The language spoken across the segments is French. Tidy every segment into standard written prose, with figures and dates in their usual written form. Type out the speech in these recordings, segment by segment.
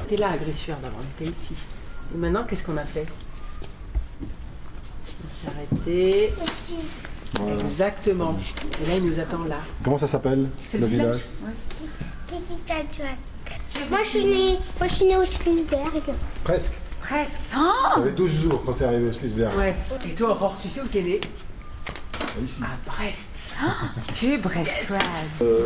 On était là à Griffiard d'abord, on était ici. Et maintenant, qu'est-ce qu'on a fait? On s'est arrêté. Ici. Voilà. Exactement. Et là, il nous attend là. Comment ça s'appelle, le village? Titi Tatouak. Moi, je suis née au Spielberg. Presque. Presque. Tu avais 12 jours quand tu es arrivé au Spitzberg. Ouais. Et toi, Aurore, tu sais où t'es née? Ici. À Brest. Tu es brestoise.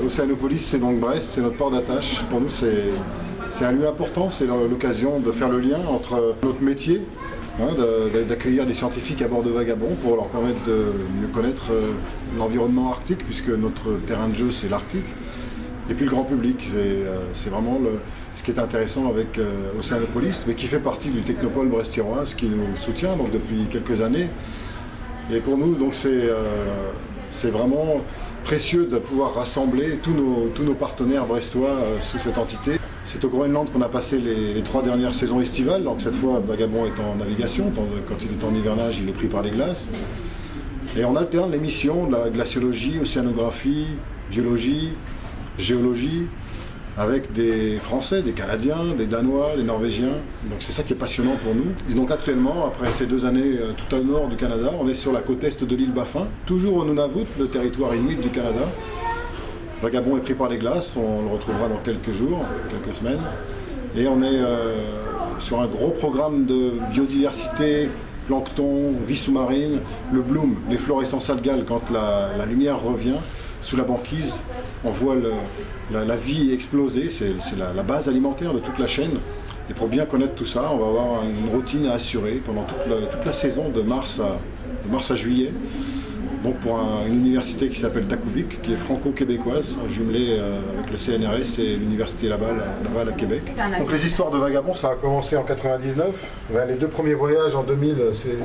Océanopolis, c'est donc Brest, c'est notre port d'attache. Pour nous, c'est un lieu important, c'est l'occasion de faire le lien entre notre métier, hein, d'accueillir des scientifiques à bord de Vagabond pour leur permettre de mieux connaître l'environnement arctique, puisque notre terrain de jeu, c'est l'Arctique, et puis le grand public. C'est vraiment ce qui est intéressant avec Océanopolis, mais qui fait partie du Technopole brest-tiroise, qui nous soutient donc, depuis quelques années. Et pour nous, donc, c'est vraiment précieux de pouvoir rassembler tous nos partenaires brestois sous cette entité. C'est au Groenland qu'on a passé les 3 dernières saisons estivales. Donc cette fois, Vagabond est en navigation. Quand il est en hivernage, il est pris par les glaces. Et on alterne les missions de la glaciologie, océanographie, biologie, géologie, avec des Français, des Canadiens, des Danois, des Norvégiens. Donc c'est ça qui est passionnant pour nous. Et donc actuellement, après ces 2 années tout au nord du Canada, on est sur la côte est de l'île Baffin, toujours au Nunavut, le territoire inuit du Canada. Vagabond est pris par les glaces, on le retrouvera dans quelques jours, quelques semaines. Et on est sur un gros programme de biodiversité, plancton, vie sous-marine, le bloom, les fluorescences algales quand la lumière revient. Sous la banquise, on voit la vie exploser, c'est la base alimentaire de toute la chaîne. Et pour bien connaître tout ça, on va avoir une routine à assurer pendant toute la saison de mars à juillet. Donc pour une université qui s'appelle Takuvik, qui est franco-québécoise, jumelée avec le CNRS et l'université Laval à Québec. Donc les histoires de Vagabond, ça a commencé en 99. Les 2 premiers voyages en 2000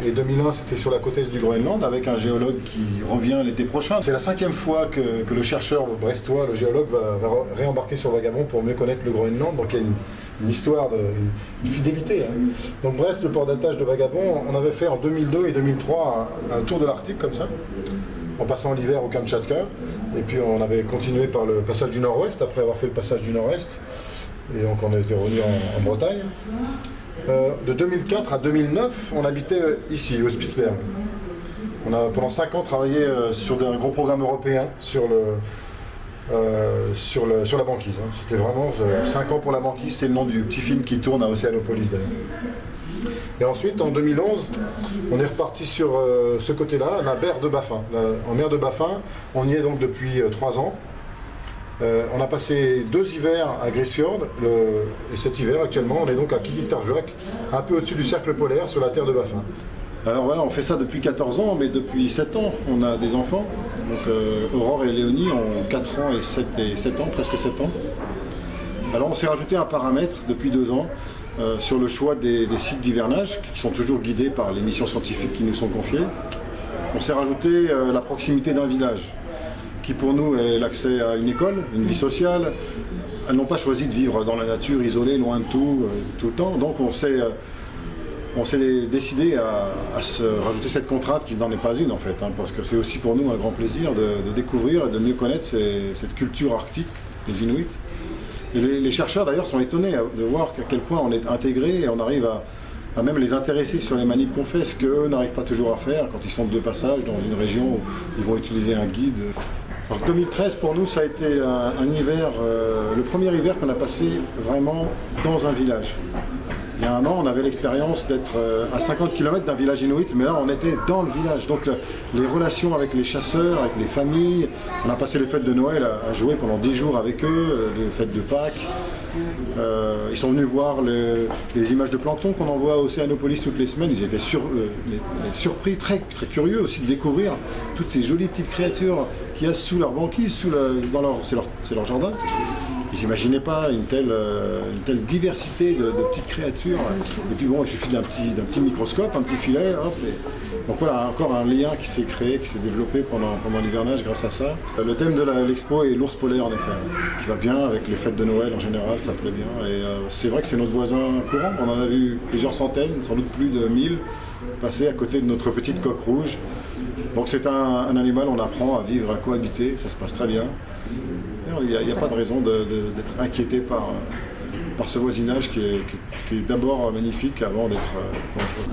et 2001, c'était sur la côte est du Groenland, avec un géologue qui revient l'été prochain. C'est la 5e fois que le chercheur brestois, le géologue, va réembarquer sur Vagabond pour mieux connaître le Groenland. Donc il y a une histoire, une fidélité. Hein. Donc Brest, le port d'attache de Vagabond, on avait fait en 2002 et 2003 un tour de l'Arctique comme ça, en passant l'hiver au Kamtchatka. Et puis on avait continué par le passage du Nord-Ouest, après avoir fait le passage du Nord-Est. Et donc on a été revenu en Bretagne. De 2004 à 2009, on habitait ici, au Spitzberg. On a pendant 5 ans travaillé sur un gros programme européen sur la banquise. Hein. C'était vraiment 5 ans pour la banquise, c'est le nom du petit film qui tourne à Océanopolis d'ailleurs. Et ensuite, en 2011, on est reparti sur ce côté-là, la mer de Baffin. En mer de Baffin, on y est donc depuis 3 ans. On a passé 2 hivers à Grisfjord, et cet hiver, actuellement, on est donc à Kikik-Tarjuak, un peu au-dessus du cercle polaire, sur la terre de Baffin. Alors voilà, on fait ça depuis 14 ans, mais depuis 7 ans, on a des enfants. Donc Aurore et Léonie ont 4 ans et 7 ans, presque 7 ans. Alors on s'est rajouté un paramètre depuis 2 ans sur le choix des sites d'hivernage, qui sont toujours guidés par les missions scientifiques qui nous sont confiées. On s'est rajouté la proximité d'un village, qui pour nous est l'accès à une école, une vie sociale. Elles n'ont pas choisi de vivre dans la nature, isolées, loin de tout le temps. Donc on s'est décidé à se rajouter cette contrainte qui n'en est pas une en fait, hein, parce que c'est aussi pour nous un grand plaisir de découvrir et de mieux connaître cette culture arctique des Inuits. Et les chercheurs d'ailleurs sont étonnés de voir à quel point on est intégré et on arrive à même les intéresser sur les manips qu'on fait, ce qu'eux n'arrivent pas toujours à faire quand ils sont de passage dans une région où ils vont utiliser un guide. Alors 2013 pour nous ça a été un hiver, le premier hiver qu'on a passé vraiment dans un village. Il y a 1 an, on avait l'expérience d'être à 50 km d'un village inuit, mais là, on était dans le village. Donc, les relations avec les chasseurs, avec les familles, on a passé les fêtes de Noël à jouer pendant 10 jours avec eux, les fêtes de Pâques. Ils sont venus voir les images de plancton qu'on envoie à Océanopolis toutes les semaines. Ils étaient surpris, très, très curieux aussi de découvrir toutes ces jolies petites créatures qu'il y a sous leur banquise, c'est leur jardin. Ils n'imaginaient pas une telle diversité de petites créatures. Et puis bon, il suffit d'un petit microscope, un petit filet, hop. Donc voilà, encore un lien qui s'est créé, qui s'est développé pendant l'hivernage grâce à ça. Le thème de l'expo est l'ours polaire en effet, qui va bien avec les fêtes de Noël en général, ça plaît bien. Et c'est vrai que c'est notre voisin courant, on en a vu plusieurs centaines, sans doute plus de 1000, passer à côté de notre petite coque rouge. Donc c'est un animal, on apprend à vivre, à cohabiter, ça se passe très bien. Il n'y a pas de raison d'être inquiété par par ce voisinage qui est d'abord magnifique avant d'être dangereux.